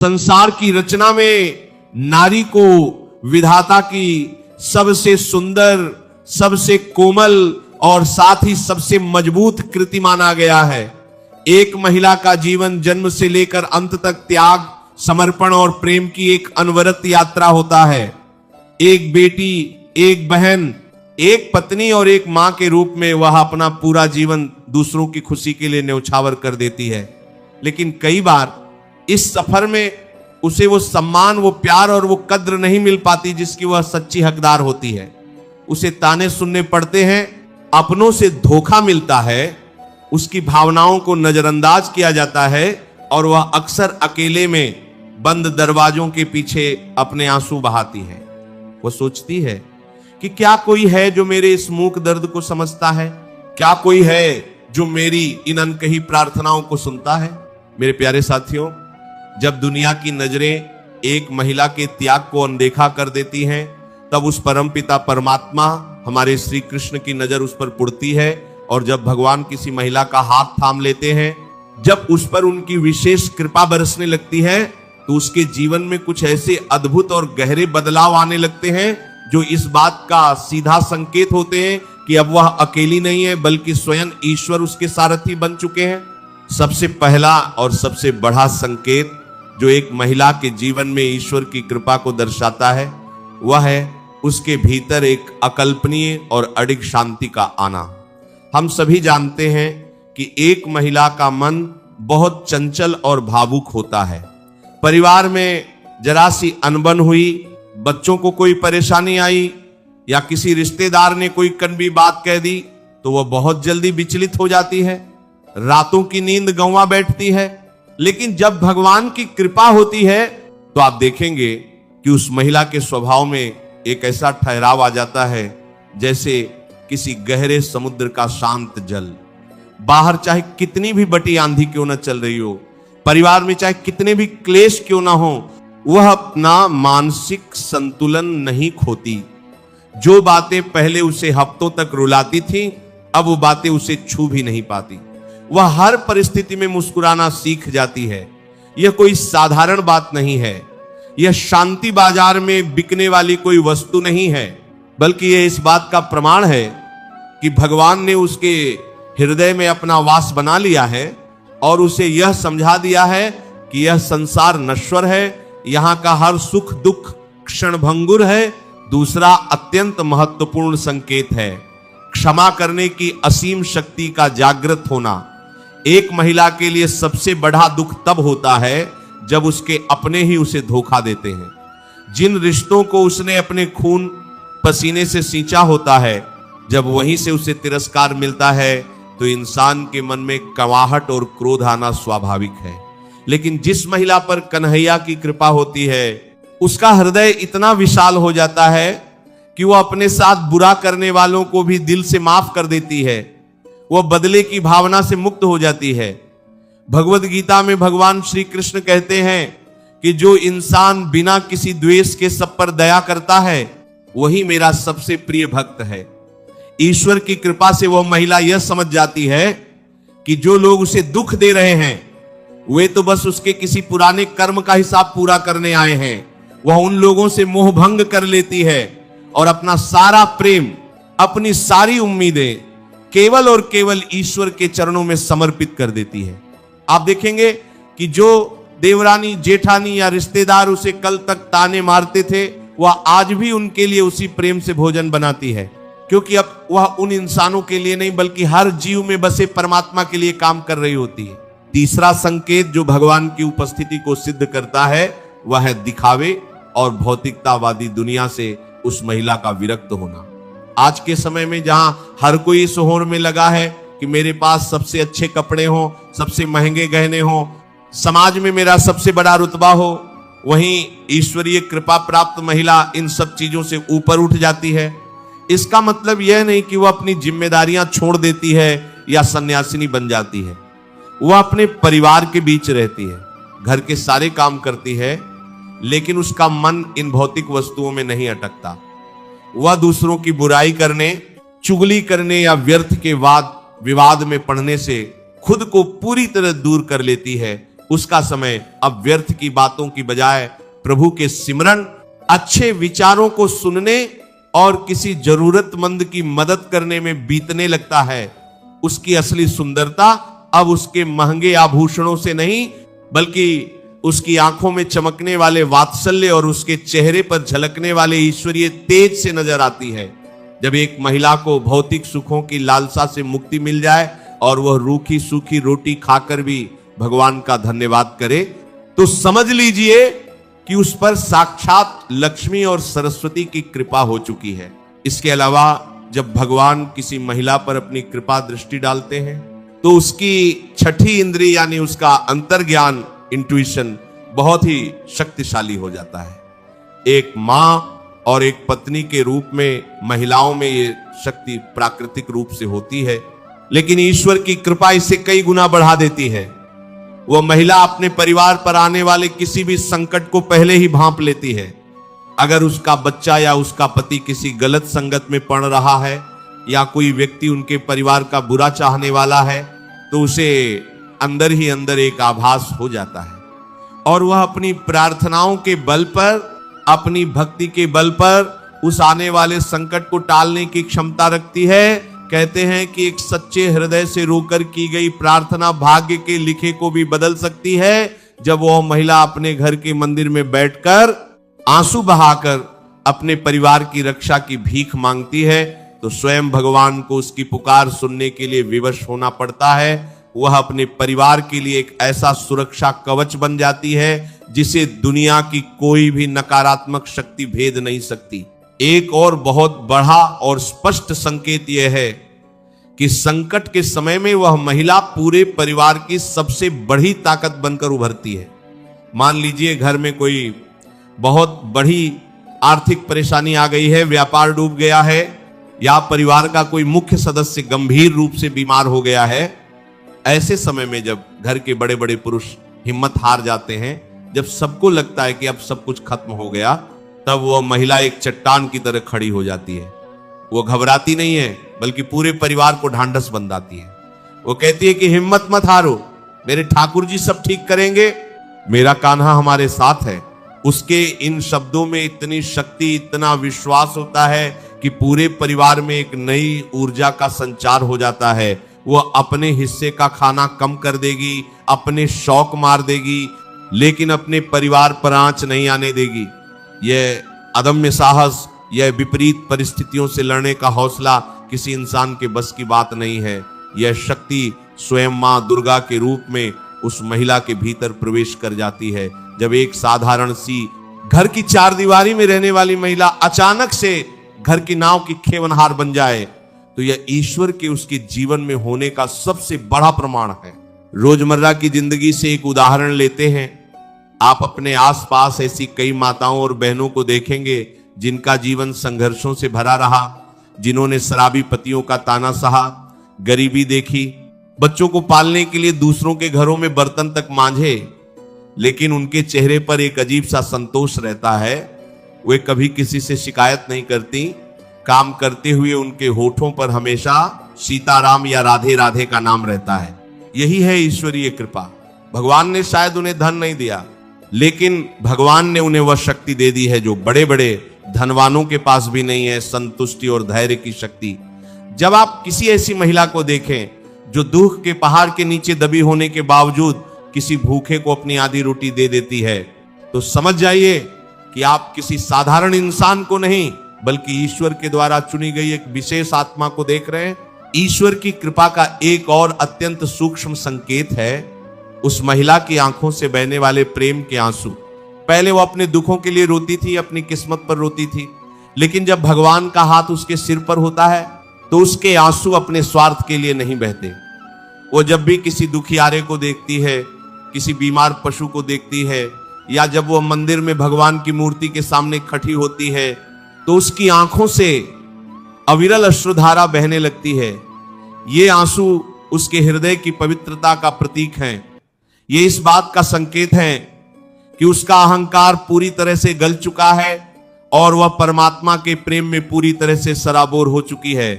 संसार की रचना में नारी को विधाता की सबसे सुंदर, सबसे कोमल और साथ ही सबसे मजबूत कृति माना गया है। एक महिला का जीवन जन्म से लेकर अंत तक त्याग, समर्पण और प्रेम की एक अनवरत यात्रा होता है। एक बेटी, एक बहन, एक पत्नी और एक मां के रूप में वह अपना पूरा जीवन दूसरों की खुशी के लिए न्यौछावर कर देती है। लेकिन कई बार इस सफर में उसे वो सम्मान, वो प्यार और वो कद्र नहीं मिल पाती जिसकी वह सच्ची हकदार होती है। उसे ताने सुनने पड़ते हैं, अपनों से धोखा मिलता है, उसकी भावनाओं को नजरअंदाज किया जाता है और वह अक्सर अकेले में बंद दरवाजों के पीछे अपने आंसू बहाती है। वह सोचती है कि क्या कोई है जो मेरे इस मूक दर्द को समझता है? क्या कोई है जो मेरी इन अनकही प्रार्थनाओं को सुनता है? मेरे प्यारे साथियों, जब दुनिया की नजरें एक महिला के त्याग को अनदेखा कर देती हैं, तब उस परमपिता परमात्मा हमारे श्री कृष्ण की नजर उस पर पड़ती है। और जब भगवान किसी महिला का हाथ थाम लेते हैं, जब उस पर उनकी विशेष कृपा बरसने लगती है, तो उसके जीवन में कुछ ऐसे अद्भुत और गहरे बदलाव आने लगते हैं जो इस बात का सीधा संकेत होते हैं कि अब वह अकेली नहीं है, बल्कि स्वयं ईश्वर उसके सारथी बन चुके हैं। सबसे पहला और सबसे बड़ा संकेत जो एक महिला के जीवन में ईश्वर की कृपा को दर्शाता है, वह है उसके भीतर एक अकल्पनीय और अडिग शांति का आना। हम सभी जानते हैं कि एक महिला का मन बहुत चंचल और भावुक होता है। परिवार में जरा सी अनबन हुई, बच्चों को कोई परेशानी आई या किसी रिश्तेदार ने कोई कड़वी बात कह दी, तो वह बहुत जल्दी विचलित हो जाती है, रातों की नींद गंवा बैठती है। लेकिन जब भगवान की कृपा होती है तो आप देखेंगे कि उस महिला के स्वभाव में एक ऐसा ठहराव आ जाता है जैसे किसी गहरे समुद्र का शांत जल। बाहर चाहे कितनी भी बड़ी आंधी क्यों न चल रही हो, परिवार में चाहे कितने भी क्लेश क्यों ना हो, वह अपना मानसिक संतुलन नहीं खोती। जो बातें पहले उसे हफ्तों तक रुलाती थी, अब वो बातें उसे छू भी नहीं पाती। वह हर परिस्थिति में मुस्कुराना सीख जाती है। यह कोई साधारण बात नहीं है। यह शांति बाजार में बिकने वाली कोई वस्तु नहीं है, बल्कि यह इस बात का प्रमाण है कि भगवान ने उसके हृदय में अपना वास बना लिया है और उसे यह समझा दिया है कि यह संसार नश्वर है, यहां का हर सुख दुख क्षणभंगुर है। दूसरा अत्यंत महत्वपूर्ण संकेत है क्षमा करने की असीम शक्ति का जागृत होना। एक महिला के लिए सबसे बड़ा दुख तब होता है जब उसके अपने ही उसे धोखा देते हैं। जिन रिश्तों को उसने अपने खून पसीने से सींचा होता है, जब वहीं से उसे तिरस्कार मिलता है तो इंसान के मन में कवाहट और क्रोध आना स्वाभाविक है। लेकिन जिस महिला पर कन्हैया की कृपा होती है, उसका हृदय इतना विशाल हो जाता है कि वह अपने साथ बुरा करने वालों को भी दिल से माफ कर देती है। वह बदले की भावना से मुक्त हो जाती है। भगवद गीता में भगवान श्री कृष्ण कहते हैं कि जो इंसान बिना किसी द्वेष के सब पर दया करता है, वही मेरा सबसे प्रिय भक्त है। ईश्वर की कृपा से वह महिला यह समझ जाती है कि जो लोग उसे दुख दे रहे हैं, वे तो बस उसके किसी पुराने कर्म का हिसाब पूरा करने आए हैं। वह उन लोगों से मोह भंग कर लेती है और अपना सारा प्रेम, अपनी सारी उम्मीदें केवल और केवल ईश्वर के चरणों में समर्पित कर देती है। आप देखेंगे कि जो देवरानी, जेठानी या रिश्तेदार उसे कल तक ताने मारते थे, वह आज भी उनके लिए उसी प्रेम से भोजन बनाती है, क्योंकि अब वह उन इंसानों के लिए नहीं बल्कि हर जीव में बसे परमात्मा के लिए काम कर रही होती है। तीसरा संकेत जो भगवान की उपस्थिति को सिद्ध करता है, वह है दिखावे और भौतिकतावादी दुनिया से उस महिला का विरक्त होना। आज के समय में जहां हर कोई इस होड़ में लगा है कि मेरे पास सबसे अच्छे कपड़े हों, सबसे महंगे गहने हों, समाज में मेरा सबसे बड़ा रुतबा हो, वहीं ईश्वरीय कृपा प्राप्त महिला इन सब चीजों से ऊपर उठ जाती है। इसका मतलब यह नहीं कि वह अपनी जिम्मेदारियां छोड़ देती है या सन्यासिनी बन जाती है। वह अपने परिवार के बीच रहती है, घर के सारे काम करती है, लेकिन उसका मन इन भौतिक वस्तुओं में नहीं अटकता। वह दूसरों की बुराई करने, चुगली करने या व्यर्थ के वाद विवाद में पड़ने से खुद को पूरी तरह दूर कर लेती है। उसका समय अब व्यर्थ की बातों की बजाय प्रभु के सिमरन, अच्छे विचारों को सुनने और किसी जरूरतमंद की मदद करने में बीतने लगता है। उसकी असली सुंदरता अब उसके महंगे आभूषणों से नहीं, बल्कि उसकी आंखों में चमकने वाले वात्सल्य और उसके चेहरे पर झलकने वाले ईश्वरीय तेज से नजर आती है। जब एक महिला को भौतिक सुखों की लालसा से मुक्ति मिल जाए और वह रूखी सूखी रोटी खाकर भी भगवान का धन्यवाद करे, तो समझ लीजिए कि उस पर साक्षात लक्ष्मी और सरस्वती की कृपा हो चुकी है। इसके अलावा जब भगवान किसी महिला पर अपनी कृपा दृष्टि डालते हैं तो उसकी छठी इंद्रिय यानी उसका अंतर्ज्ञान, इंट्यूशन बहुत ही शक्तिशाली हो जाता है। एक मां और एक पत्नी के रूप में महिलाओं में ये शक्ति प्राकृतिक रूप से होती है, लेकिन ईश्वर की कृपा इसे कई गुना बढ़ा देती है। वह महिला अपने परिवार पर आने वाले किसी भी संकट को पहले ही भांप लेती है। अगर उसका बच्चा या उसका पति किसी गलत संगत में पड़ रहा है या कोई व्यक्ति उनके परिवार का बुरा चाहने वाला है, तो उसे अंदर ही अंदर एक आभास हो जाता है और वह अपनी प्रार्थनाओं के बल पर, अपनी भक्ति के बल पर उस आने वाले संकट को टालने की क्षमता रखती है। कहते हैं कि एक सच्चे हृदय से रोकर की गई प्रार्थना भाग्य के लिखे को भी बदल सकती है। जब वह महिला अपने घर के मंदिर में बैठकर आंसू बहाकर अपने परिवार की रक्षा की भीख मांगती है, तो स्वयं भगवान को उसकी पुकार सुनने के लिए विवश होना पड़ता है। वह अपने परिवार के लिए एक ऐसा सुरक्षा कवच बन जाती है जिसे दुनिया की कोई भी नकारात्मक शक्ति भेद नहीं सकती। एक और बहुत बड़ा और स्पष्ट संकेत यह है कि संकट के समय में वह महिला पूरे परिवार की सबसे बड़ी ताकत बनकर उभरती है। मान लीजिए घर में कोई बहुत बड़ी आर्थिक परेशानी आ गई है, व्यापार डूब गया है, या परिवार का कोई मुख्य सदस्य गंभीर रूप से बीमार हो गया है। ऐसे समय में जब घर के बड़े बड़े पुरुष हिम्मत हार जाते हैं, जब सबको लगता है कि अब सब कुछ खत्म हो गया, तब वह महिला एक चट्टान की तरह खड़ी हो जाती है। वो घबराती नहीं है, बल्कि पूरे परिवार को ढांढस बंधाती है। वो कहती है कि हिम्मत मत हारो, मेरे ठाकुर जी सब ठीक करेंगे, मेरा कान्हा हमारे साथ है। उसके इन शब्दों में इतनी शक्ति, इतना विश्वास होता है कि पूरे परिवार में एक नई ऊर्जा का संचार हो जाता है। वो अपने हिस्से का खाना कम कर देगी, अपने शौक मार देगी, लेकिन अपने परिवार पर आंच नहीं आने देगी। यह अदम्य साहस, यह विपरीत परिस्थितियों से लड़ने का हौसला किसी इंसान के बस की बात नहीं है। यह शक्ति स्वयं मां दुर्गा के रूप में उस महिला के भीतर प्रवेश कर जाती है। जब एक साधारण सी घर की चार दीवारी में रहने वाली महिला अचानक से घर की नाव की खेवनहार बन जाए, तो यह ईश्वर के उसके जीवन में होने का सबसे बड़ा प्रमाण है। रोजमर्रा की जिंदगी से एक उदाहरण लेते हैं। आप अपने आसपास ऐसी कई माताओं और बहनों को देखेंगे जिनका जीवन संघर्षों से भरा रहा, जिन्होंने शराबी पतियों का ताना सहा, गरीबी देखी, बच्चों को पालने के लिए दूसरों के घरों में बर्तन तक मांझे, लेकिन उनके चेहरे पर एक अजीब सा संतोष रहता है। वे कभी किसी से शिकायत नहीं करती। काम करते हुए उनके होठों पर हमेशा सीताराम या राधे राधे का नाम रहता है। यही है ईश्वरीय कृपा। भगवान ने शायद उन्हें धन नहीं दिया, लेकिन भगवान ने उन्हें वह शक्ति दे दी है जो बड़े बड़े धनवानों के पास भी नहीं है, संतुष्टि और धैर्य की शक्ति। जब आप किसी ऐसी महिला को देखें जो दुख के पहाड़ के नीचे दबी होने के बावजूद किसी भूखे को अपनी आधी रोटी दे देती है, तो समझ जाइए कि आप किसी साधारण इंसान को नहीं, बल्कि ईश्वर के द्वारा चुनी गई एक विशेष आत्मा को देख रहे हैं। ईश्वर की कृपा का एक और अत्यंत सूक्ष्म संकेत है उस महिला की आंखों से बहने वाले प्रेम के आंसू। पहले वो अपने दुखों के लिए रोती थी, अपनी किस्मत पर रोती थी, लेकिन जब भगवान का हाथ उसके सिर पर होता है तो उसके आंसू अपने स्वार्थ के लिए नहीं बहते। वो जब भी किसी दुखियारे को देखती है, किसी बीमार पशु को देखती है, या जब वो मंदिर में भगवान की मूर्ति के सामने खड़ी होती है, तो उसकी आंखों से अविरल अश्रुधारा बहने लगती है। ये आंसू उसके हृदय की पवित्रता का प्रतीक हैं। ये इस बात का संकेत है कि उसका अहंकार पूरी तरह से गल चुका है और वह परमात्मा के प्रेम में पूरी तरह से सराबोर हो चुकी है।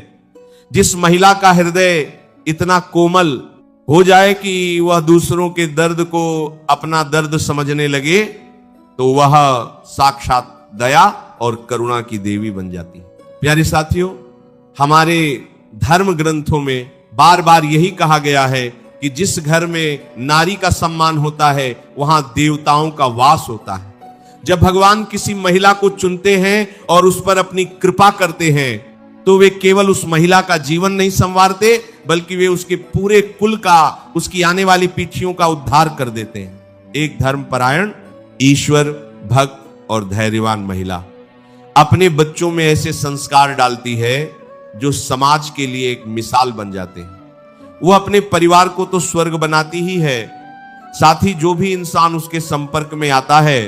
जिस महिला का हृदय इतना कोमल, हो जाए कि वह दूसरों के दर्द को अपना दर्द समझने लगे तो वह साक्षात दया और करुणा की देवी बन जाती है। प्यारे साथियों, हमारे धर्म ग्रंथों में बार बार यही कहा गया है कि जिस घर में नारी का सम्मान होता है वहां देवताओं का वास होता है। जब भगवान किसी महिला को चुनते हैं और उस पर अपनी कृपा करते हैं तो वे केवल उस महिला का जीवन नहीं संवारते बल्कि वे उसके पूरे कुल का, उसकी आने वाली पीढ़ियों का उद्धार कर देते हैं। एक धर्मपरायण, ईश्वर भक्त और धैर्यवान महिला अपने बच्चों में ऐसे संस्कार डालती है जो समाज के लिए एक मिसाल बन जाते हैं। वो अपने परिवार को तो स्वर्ग बनाती ही है, साथ ही जो भी इंसान उसके संपर्क में आता है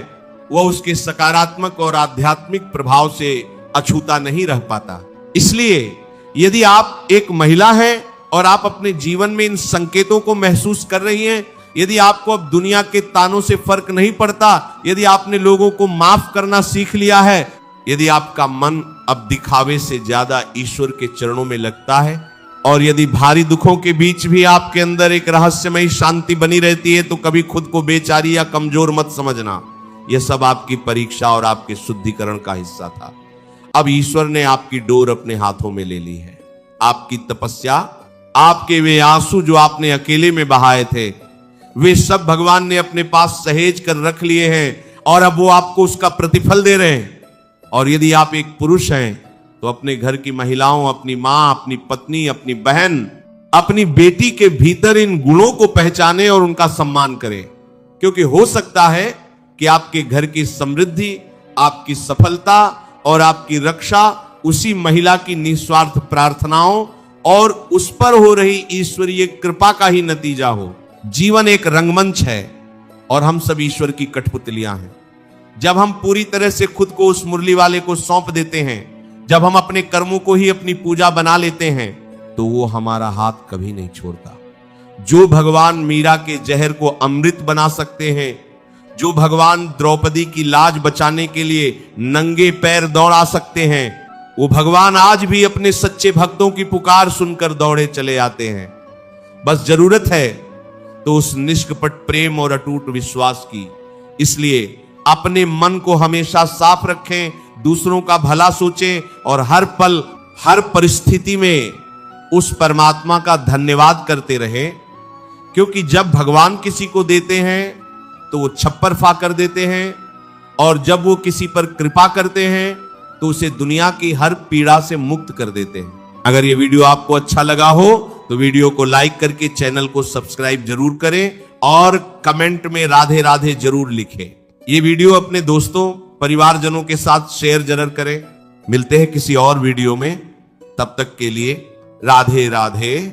वह उसके सकारात्मक और आध्यात्मिक प्रभाव से अछूता नहीं रह पाता। इसलिए यदि आप एक महिला हैं और आप अपने जीवन में इन संकेतों को महसूस कर रही हैं, यदि आपको अब दुनिया के तानों से फर्क नहीं पड़ता, यदि आपने लोगों को माफ करना सीख लिया है, यदि आपका मन अब दिखावे से ज्यादा ईश्वर के चरणों में लगता है और यदि भारी दुखों के बीच भी आपके अंदर एक रहस्यमयी शांति बनी रहती है तो कभी खुद को बेचारी या कमजोर मत समझना। यह सब आपकी परीक्षा और आपके शुद्धिकरण का हिस्सा था। अब ईश्वर ने आपकी डोर अपने हाथों में ले ली है। आपकी तपस्या, आपके वे आंसू जो आपने अकेले में बहाए थे, वे सब भगवान ने अपने पास सहेज कर रख लिए हैं और अब वो आपको उसका प्रतिफल दे रहे हैं। और यदि आप एक पुरुष हैं तो अपने घर की महिलाओं, अपनी मां, अपनी पत्नी, अपनी बहन, अपनी बेटी के भीतर इन गुणों को पहचानें और उनका सम्मान करें, क्योंकि हो सकता है कि आपके घर की समृद्धि, आपकी सफलता और आपकी रक्षा उसी महिला की निस्वार्थ प्रार्थनाओं और उस पर हो रही ईश्वरीय कृपा का ही नतीजा हो। जीवन एक रंगमंच है और हम सब ईश्वर की कठपुतलियां हैं। जब हम पूरी तरह से खुद को उस मुरली वाले को सौंप देते हैं, जब हम अपने कर्मों को ही अपनी पूजा बना लेते हैं, तो वो हमारा हाथ कभी नहीं छोड़ता। जो भगवान मीरा के जहर को अमृत बना सकते हैं, जो भगवान द्रौपदी की लाज बचाने के लिए नंगे पैर दौड़ा सकते हैं, वो भगवान आज भी अपने सच्चे भक्तों की पुकार सुनकर दौड़े चले आते हैं। बस जरूरत है तो उस निष्कपट प्रेम और अटूट विश्वास की। इसलिए अपने मन को हमेशा साफ रखें, दूसरों का भला सोचें और हर पल, हर परिस्थिति में उस परमात्मा का धन्यवाद करते रहें, क्योंकि जब भगवान किसी को देते हैं तो वो छप्पर फाड़ देते हैं और जब वो किसी पर कृपा करते हैं तो उसे दुनिया की हर पीड़ा से मुक्त कर देते हैं। अगर ये वीडियो आपको अच्छा लगा हो तो वीडियो को लाइक करके चैनल को सब्सक्राइब जरूर करें और कमेंट में राधे राधे जरूर लिखें। ये वीडियो अपने दोस्तों, परिवारजनों के साथ शेयर जरूर करें। मिलते हैं किसी और वीडियो में, तब तक के लिए राधे राधे।